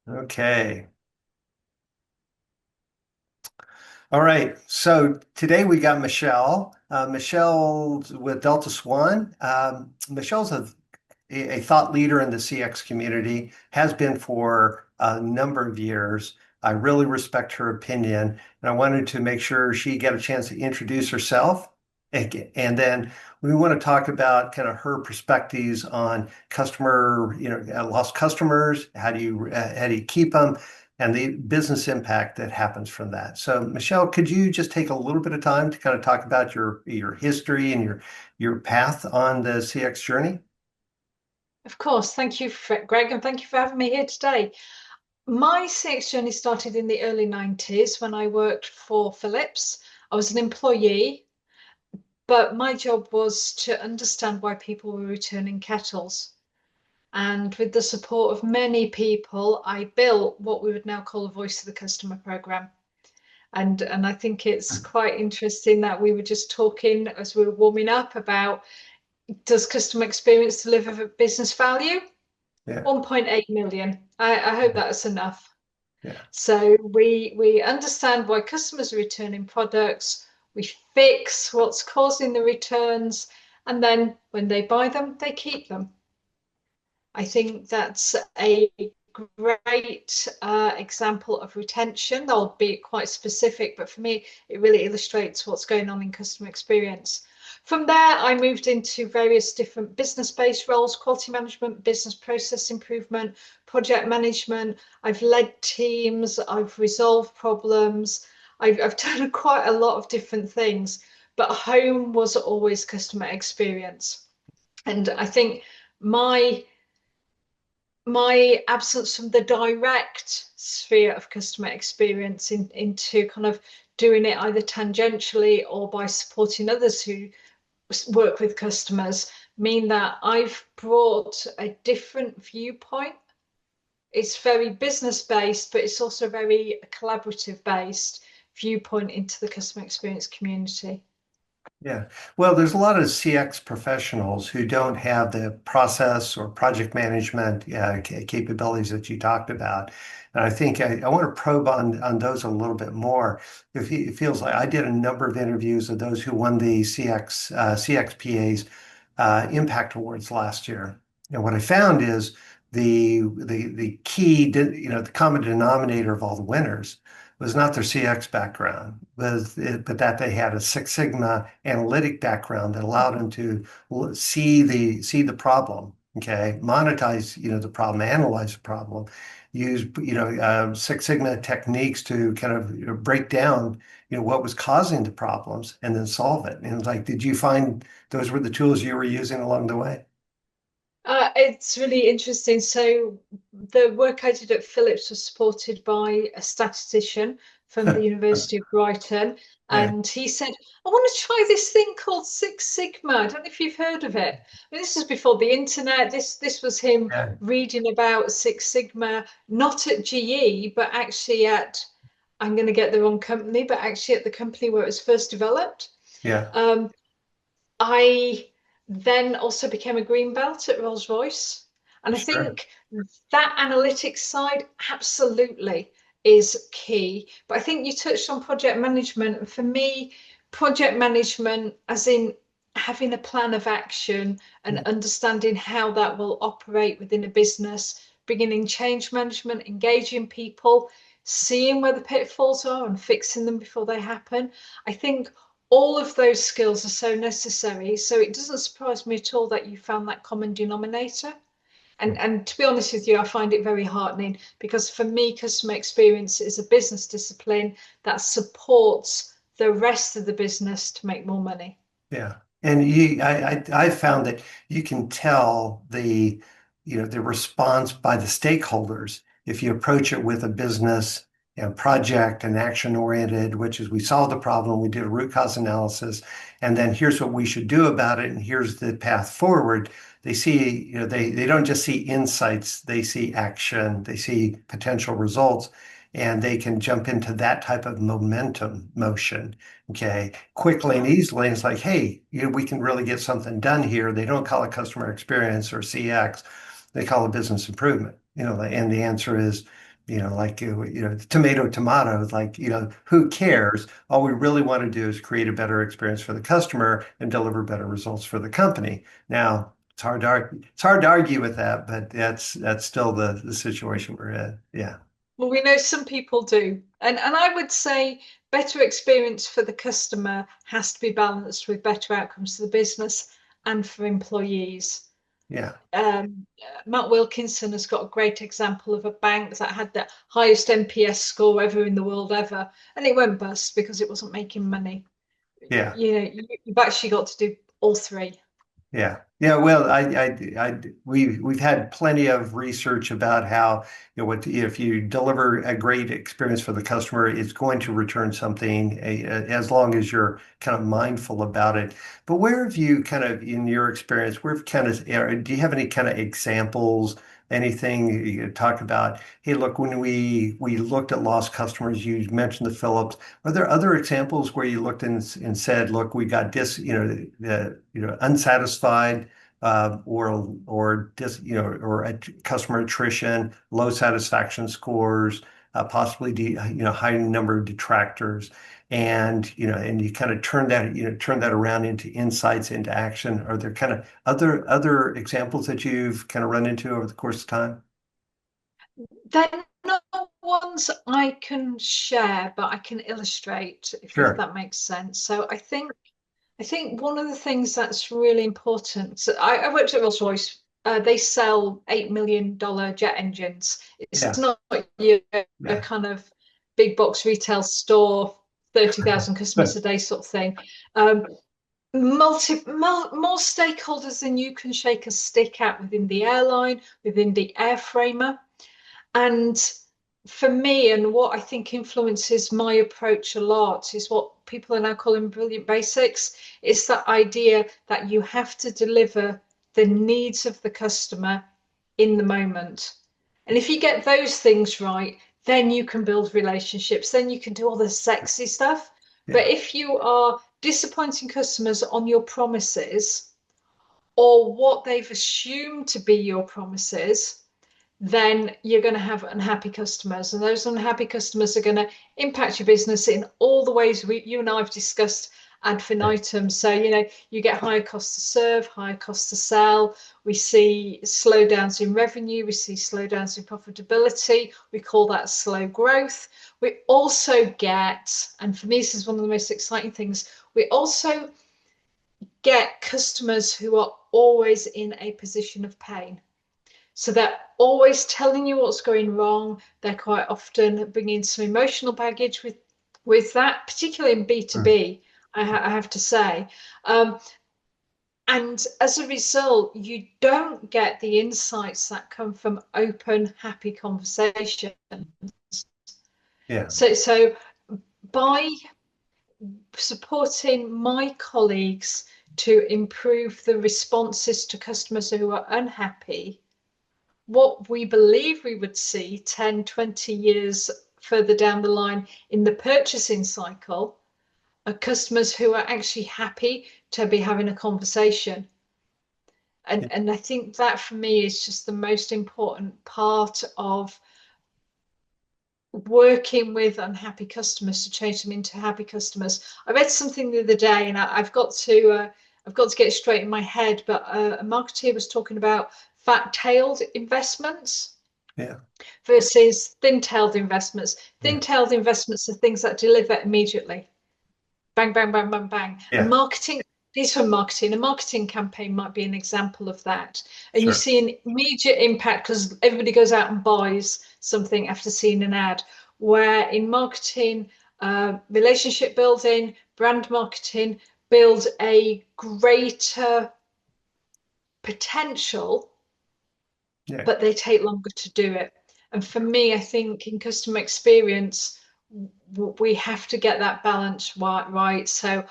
Okay. All right. So today we got Michelle. Michelle with Delta Swan. Michelle's a thought leader in the CX community, has been for a number of years. I really respect her opinion, and I wanted to make sure she got a chance to introduce herself. And then we want to talk about kind of her perspectives on customer, lost customers. How do you keep them, and the business impact that happens from that. So, Michelle, could you just take a little bit of time to kind of talk about your history and your path on the CX journey? Of course. Thank you, Greg, and thank you for having me here today. My CX journey started in the early 90s when I worked for Philips. I was an employee, but my job was to understand why people were returning kettles. And with the support of many people, I built what we would now call a Voice of the Customer program. And I think it's quite interesting that we were just talking as we were warming up about, does customer experience deliver business value? Yeah. 1.8 million. I hope that's enough. Yeah. So we understand why customers are returning products, we fix what's causing the returns, and then when they buy them, they keep them. I think that's a great example of retention, albeit quite specific, but for me, it really illustrates what's going on in customer experience. From there, I moved into various different business-based roles, quality management, business process improvement, project management. I've led teams, I've resolved problems, I've done quite a lot of different things, but home was always customer experience. And I think my my absence from the direct sphere of customer experience into kind of doing it either tangentially or by supporting others who work with customers mean that I've brought a different viewpoint. It's very business based, but it's also very collaborative based viewpoint into the customer experience community. Yeah. Well, there's a lot of CX professionals who don't have the process or project management capabilities that you talked about. And I think I want to probe on those a little bit more. It feels like I did a number of interviews of those who won the CXPA's Impact Awards last year. And what I found is the key, the common denominator of all the winners was not their CX background, but that they had a Six Sigma analytic background that allowed them to see the problem, okay, monetize, the problem, analyze the problem, use, Six Sigma techniques to kind of break down, what was causing the problems and then solve it. And like, did you find those were the tools you were using along the way? It's really interesting. So the work I did at Philips was supported by a statistician from the University of Brighton, Yeah, and he said, "I want to try this thing called Six Sigma. I don't know if you've heard of it. This is before the internet. This was him yeah, reading about Six Sigma, not at GE, but actually at, I'm going to get the wrong company, but actually at the company where it was first developed." yeah, Um, I then also became a green belt at Rolls-Royce. And I sure. think that analytics side absolutely is key. But I think you touched on project management. And for me, project management, as in having a plan of action and Yeah. understanding how that will operate within a business, bringing in change management, engaging people, seeing where the pitfalls are and fixing them before they happen. I think all of those skills are so necessary. So it doesn't surprise me at all that you found that common denominator. And to be honest with you, I find it very heartening because for me, customer experience is a business discipline that supports the rest of the business to make more money. Yeah. And I found that you can tell the response by the stakeholders if you approach it with a business, project and action oriented, which is we solved the problem, we did a root cause analysis, and then here's what we should do about it, and here's the path forward. They see, they don't just see insights, they see action, they see potential results, and they can jump into that type of momentum motion. Okay, quickly and easily. And it's like, hey, we can really get something done here. They don't call it customer experience or CX, they call it business improvement. And the answer is tomato, tomato, like, who cares? All we really want to do is create a better experience for the customer and deliver better results for the company. Now, it's hard to argue with that, but that's still the situation we're in. Yeah. Well, we know some people do. And I would say better experience for the customer has to be balanced with better outcomes for the business and for employees. Yeah. Matt Wilkinson has got a great example of a bank that had the highest NPS score ever in the world ever, and it went bust because it wasn't making money. Yeah. You've actually got to do all three. Yeah. Yeah. Well, we've had plenty of research about how, what if you deliver a great experience for the customer, it's going to return something as long as you're kind of mindful about it. But where have you kind of, in your experience, where have kind of, do you have any kind of examples, anything you talk about? Hey, look, when we looked at lost customers, you mentioned the Phillips. Are there other examples where you looked and said, look, we got unsatisfied or customer attrition, low satisfaction scores, possibly high number of detractors, and you kind of turn that around into insights, into action. Are there kind of other examples that you've kind of run into over the course of time? They're not ones I can share, but I can illustrate if Sure. that makes sense. So I think one of the things that's really important. So I worked at Rolls-Royce. They sell $8 million jet engines. It's Yeah. not your Yeah. kind of big box retail store, 30,000 customers a day sort of thing. Um, more stakeholders than you can shake a stick at within the airline, within the airframer. And for me, and what I think influences my approach a lot is what people are now calling brilliant basics. It's that idea that you have to deliver the needs of the customer in the moment. And if you get those things right, then you can build relationships, then you can do all the sexy stuff. But Yeah. if you are disappointing customers on your promises or what they've assumed to be your promises, then you're going to have unhappy customers. And those unhappy customers are going to impact your business in all the ways you and I have discussed ad infinitum. So, you get higher cost to serve, higher cost to sell. We see slowdowns in revenue. We see slowdowns in profitability. We call that slow growth. We also get, and for me, this is one of the most exciting things, we also get customers who are always in a position of pain. So they're always telling you what's going wrong. They're quite often bringing some emotional baggage with that, particularly in Mm. B2B, I have to say. And as a result, you don't get the insights that come from open, happy conversation. Yeah. So by supporting my colleagues to improve the responses to customers who are unhappy, what we believe we would see 10, 20 years further down the line in the purchasing cycle are customers who are actually happy to be having a conversation. Yeah. And I think that for me is just the most important part of working with unhappy customers to change them into happy customers. I read something the other day, and I've got to get it straight in my head. But a marketeer was talking about fat-tailed investments Yeah. versus thin-tailed investments. Yeah. Thin-tailed investments are things that deliver immediately. Bang, bang, bang, bang, bang. And Yeah. marketing, these are marketing. A marketing campaign might be an example of that. And you Sure. see an immediate impact because everybody goes out and buys something after seeing an ad. Where in marketing, relationship building, brand marketing build a greater potential, Yeah. but they take longer to do it. And for me, I think in customer experience, we have to get that balance right. So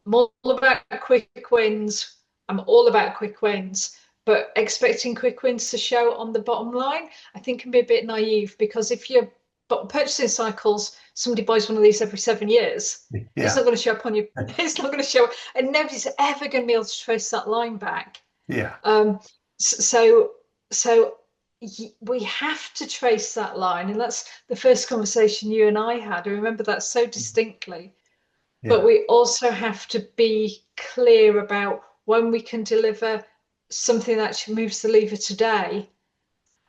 I'm all about quick wins. I'm all about quick wins, but expecting quick wins to show on the bottom line, I think can be a bit naive because if you're purchasing cycles, somebody buys one of these every 7 years, it's Yeah. not going to show up on your, it's not going to show, and nobody's ever going to be able to trace that line back. Yeah. Um, so, so we have to trace that line. And that's the first conversation you and I had. I remember that so distinctly. But Yeah, we also have to be clear about when we can deliver something that actually moves the lever today,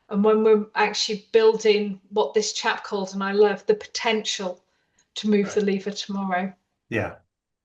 and when we're actually building what this chap called, and I love, the potential to move right. the lever tomorrow. Yeah.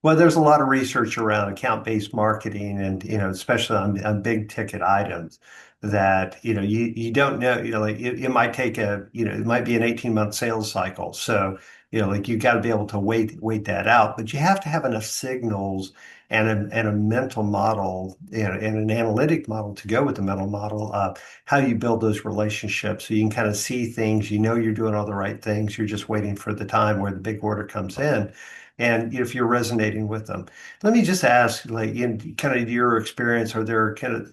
Well, there's a lot of research around account-based marketing and, especially on big ticket items that, you don't know, like it might take it might be an 18-month sales cycle. So, like you got to be able to wait that out, but you have to have enough signals and a mental model, and an analytic model to go with the mental model of how you build those relationships. So you can kind of see things, you're doing all the right things. You're just waiting for the time where the big order comes in and if you're resonating with them. Let me just ask, like in kind of your experience, are there kind of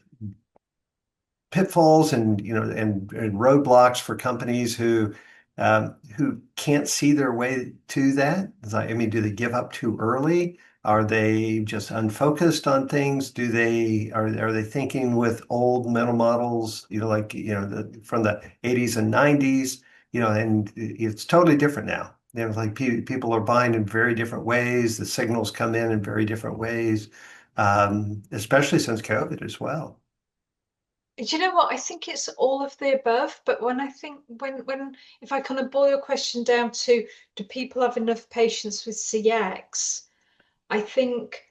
pitfalls and and roadblocks for companies who can't see their way to that? It's like, I mean, do they give up too early? Are they just unfocused on things? Are they thinking with old mental models, like from the 80s and 90s, and it's totally different now. Like people are buying in very different ways. The signals come in very different ways, especially since COVID as well. Do you know what? I think it's all of the above, but when I think when if I kind of boil your question down to do people have enough patience with CX, I think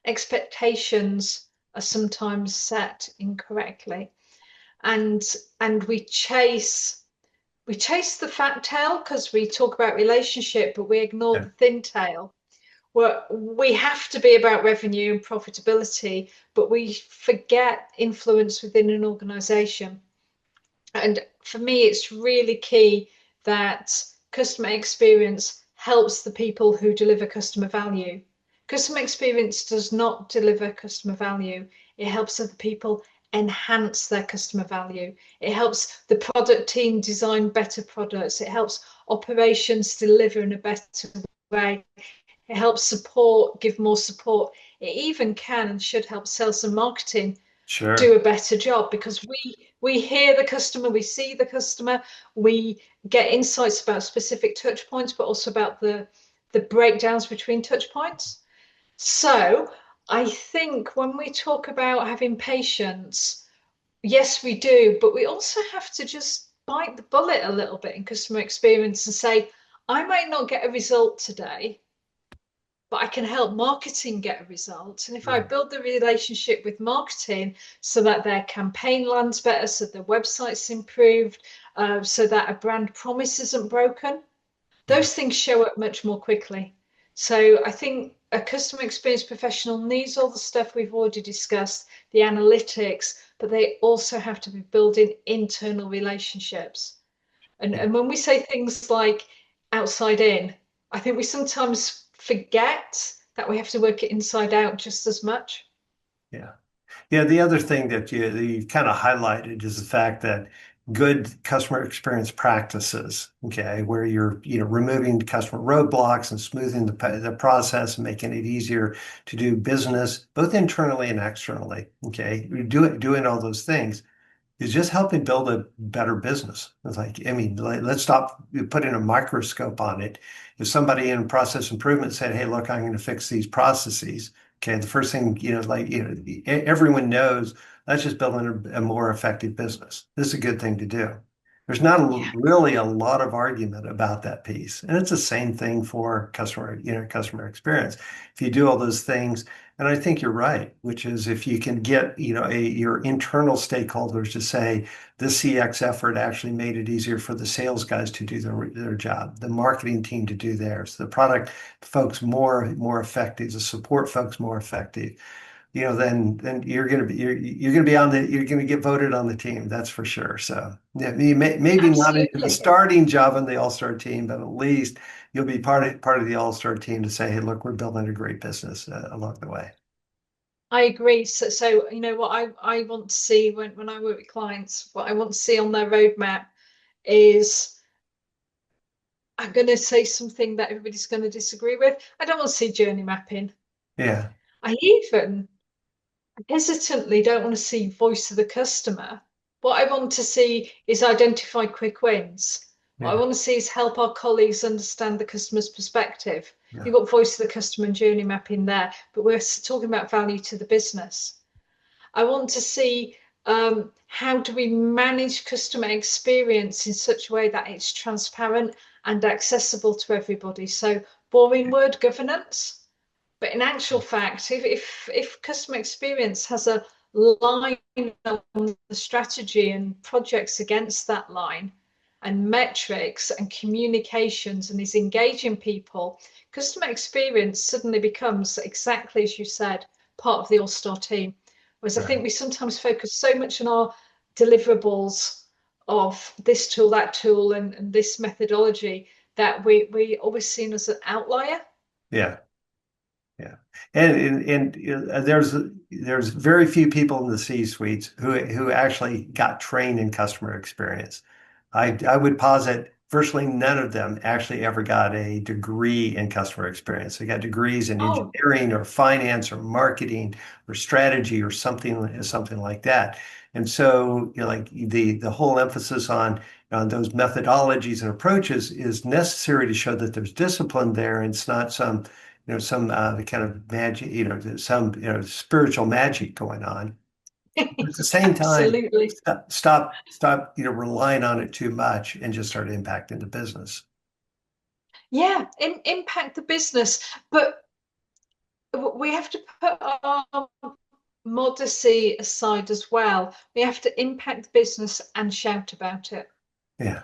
expectations are sometimes set incorrectly, and and we chase the fat tail because we talk about relationship, but we ignore Yeah, the thin tail. Where we have to be about revenue and profitability, but we forget influence within an organization. And for me, it's really key that customer experience helps the people who deliver customer value. Customer experience does not deliver customer value. It helps other people enhance their customer value. It helps the product team design better products. It helps operations deliver in a better way. It helps support, give more support. It even can and should help sales and marketing do sure. a better job because we hear the customer, we see the customer, we get insights about specific touch points, but also about the breakdowns between touch points. So I think when we talk about having patience, yes, we do, but we also have to just bite the bullet a little bit in customer experience and say, I might not get a result today, but I can help marketing get a result. And if I Right. build the relationship with marketing so that their campaign lands better, so their website's improved, so that a brand promise isn't broken, Yeah. those things show up much more quickly. So I think a customer experience professional needs all the stuff we've already discussed, the analytics, but they also have to be building internal relationships. Yeah. And when we say things like outside in, I think we sometimes forget that we have to work it inside out just as much. Yeah. Yeah, the other thing that you kind of highlighted is the fact that good customer experience practices, okay, where you're removing customer roadblocks and smoothing the process and making it easier to do business both internally and externally, okay, you're doing all those things is just helping build a better business. It's like, I mean, let's stop putting a microscope on it. If somebody in process improvement said, "Hey, look, I'm going to fix these processes," okay, the first thing, everyone knows that's just building a more effective business. This is a good thing to do. There's not Yeah. really a lot of argument about that piece, and it's the same thing for customer experience. If you do all those things, and I think you're right, which is if you can get, your internal stakeholders to say this CX effort actually made it easier for the sales guys to do their job, the marketing team to do theirs, the product folks more effective, the support folks more effective, then you're gonna get voted on the team, that's for sure. So yeah, maybe not into the Absolutely. starting job on the All-Star team, but at least you'll be part of the All-Star team to say, hey, look, we're building a great business along the way. I agree. So you know what I want to see when I work with clients, what I want to see on their roadmap is I'm going to say something that everybody's going to disagree with. I don't want to see journey mapping. Yeah, I even hesitantly don't want to see voice of the customer. What I want to see is identify quick wins. What I Yeah. want to see is help our colleagues understand the customer's perspective. Yeah. You've got voice of the customer and journey mapping there, but we're talking about value to the business. I want to see how do we manage customer experience in such a way that it's transparent and accessible to everybody. So boring word, governance. But in actual fact, if customer experience has a line on the strategy and projects against that line, and metrics and communications, and is engaging people, customer experience suddenly becomes, exactly as you said, part of the all-star team. Whereas I think Right. we sometimes focus so much on our deliverables of this tool, that tool, and this methodology, that we always seen as an outlier. Yeah. Yeah, and there's very few people in the C-suites who actually got trained in customer experience. I would posit virtually none of them actually ever got a degree in customer experience. They got degrees in Oh, engineering or finance or marketing or strategy or something like that. And so, like the whole emphasis on those methodologies and approaches is necessary to show that there's discipline there, and it's not some kind of magic, some spiritual magic going on. But at the same time, absolutely. stop, relying on it too much and just start impacting the business. Yeah, impact the business, but we have to put our modesty aside as well. We have to impact the business and shout about it Yeah,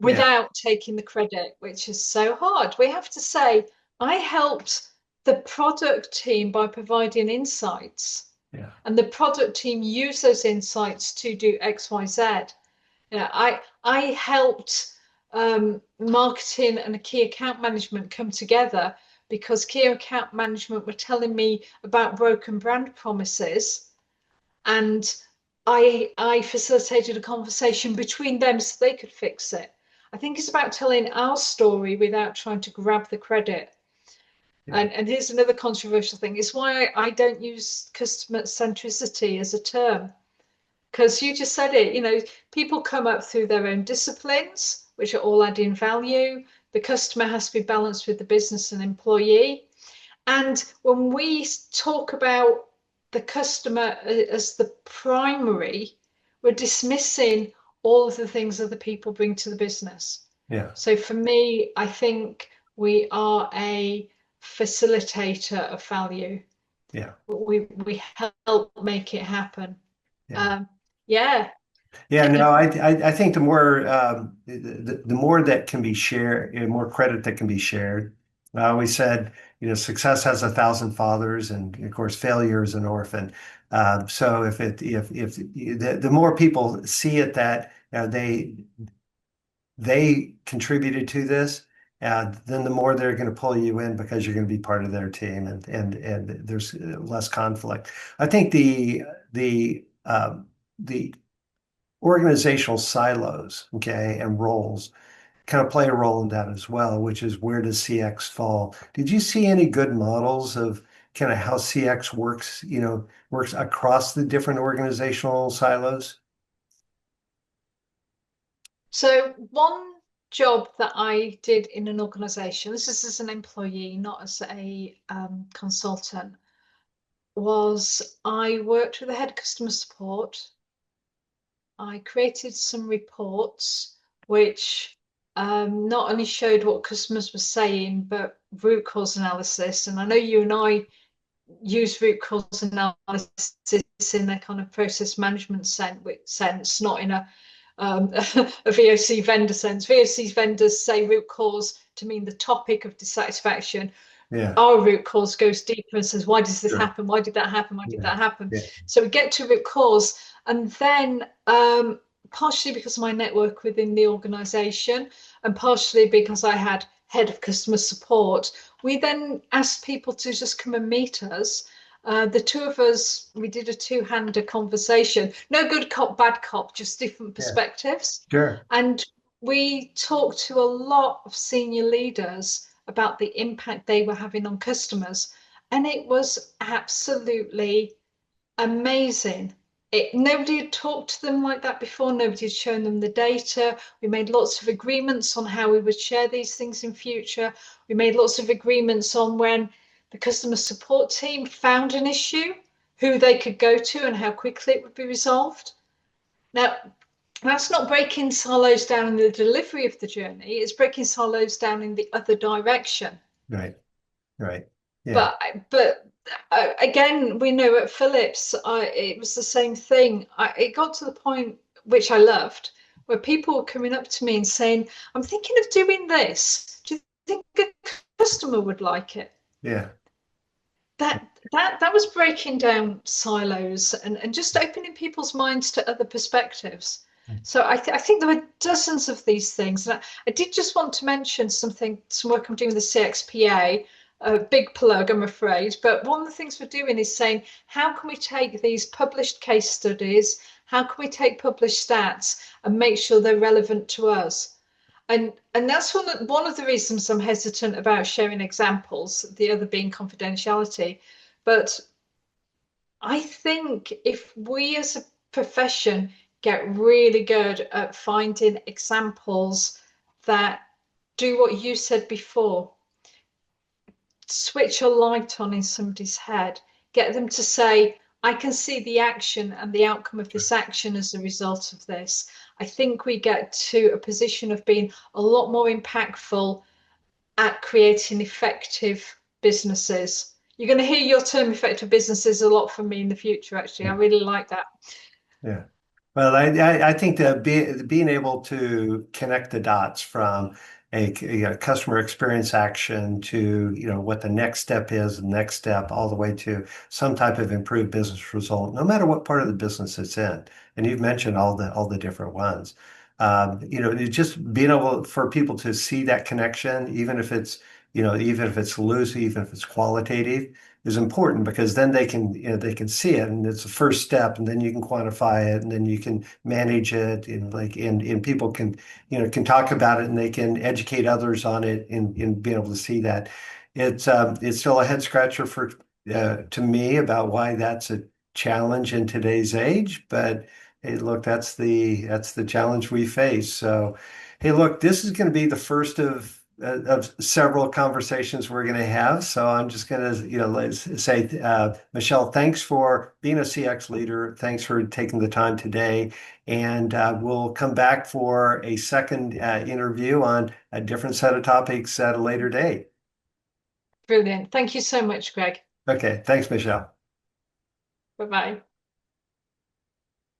yeah, without taking the credit, which is so hard. We have to say, I helped the product team by providing insights, yeah, and the product team use those insights to do X, Y, Z. I helped marketing and a key account management come together because key account management were telling me about broken brand promises, and I facilitated a conversation between them so they could fix it. I think it's about telling our story without trying to grab the credit. yeah, And here's another controversial thing. It's why I don't use customer centricity as a term, because you just said it, people come up through their own disciplines, which are all adding value. The customer has to be balanced with the business and employee. And when we talk about the customer as the primary, we're dismissing all of the things that the people bring to the business. yeah, So for me, I think we are a facilitator of value. yeah, We help make it happen. yeah. Um, yeah, Yeah, no, I think the more that can be shared, the more credit that can be shared. I always said, success has 1,000 fathers, and of course, failure is an orphan. So if the more people see it that they contributed to this, then the more they're going to pull you in because you're going to be part of their team, and there's less conflict. I think the organizational silos, okay, and roles kind of play a role in that as well, which is where does CX fall? Did you see any good models of kind of how CX works across the different organizational silos? so one job that I did in an organization, this is as an employee, not as a consultant, was I worked with the head of customer support. I created some reports which not only showed what customers were saying, but root cause analysis. And I know you and I use root cause analysis in a kind of process management sense, not in a VOC vendor sense. VOC vendors say root cause to mean the topic of dissatisfaction. Yeah, Our root cause goes deeper and says, why does this sure. happen? Why did that happen? Why did Yeah, that happen? yeah, So we get to root cause, and then partially because of my network within the organization, and partially because I had head of customer support, we then asked people to just come and meet us. The two of us, we did a two-hander conversation. No good cop, bad cop, just different yeah, perspectives. sure. And we talked to a lot of senior leaders about the impact they were having on customers. And it was absolutely amazing. Nobody had talked to them like that before. Nobody had shown them the data. We made lots of agreements on how we would share these things in future. We made lots of agreements on when the customer support team found an issue, who they could go to and how quickly it would be resolved. Now, that's not breaking silos down in the delivery of the journey, it's breaking silos down in the other direction. Right. Right. Yeah. But again, we know at Philips, it was the same thing. It got to the point, which I loved, where people were coming up to me and saying, "I'm thinking of doing this. Do you think a customer would like it?" Yeah. That was breaking down silos and just opening people's minds to other perspectives. So I think there were dozens of these things. And I did just want to mention some work I'm doing with the CXPA, a big plug, I'm afraid. But one of the things we're doing is saying, how can we take these published case studies, how can we take published stats and make sure they're relevant to us? And that's one of the reasons I'm hesitant about sharing examples, the other being confidentiality. But I think if we as a profession get really good at finding examples that do what you said before, switch a light on in somebody's head, get them to say, I can see the action and the outcome of this action as a result of this. I think we get to a position of being a lot more impactful at creating effective businesses. You're going to hear your term effective businesses a lot from me in the future, actually. I really like that. Yeah. Well, I think that being able to connect the dots from a customer experience action to, what the next step is, the next step, all the way to some type of improved business result, no matter what part of the business it's in. And you've mentioned all the different ones. It's just being able for people to see that connection, even if it's loose, even if it's qualitative, is important because then they can see it and it's the first step and then you can quantify it and then you can manage it and people can talk about it and they can educate others on it in being able to see that. It's still a head scratcher to me about why that's a challenge in today's age, but hey, look, that's the challenge we face. So hey, look, this is going to be the first of several conversations we're going to have. So I'm just going to, let's say, Michelle, thanks for being a CX leader. Thanks for taking the time today. And we'll come back for a second interview on a different set of topics at a later date. Brilliant. Thank you so much, Greg. Okay. Thanks, Michelle. Bye bye.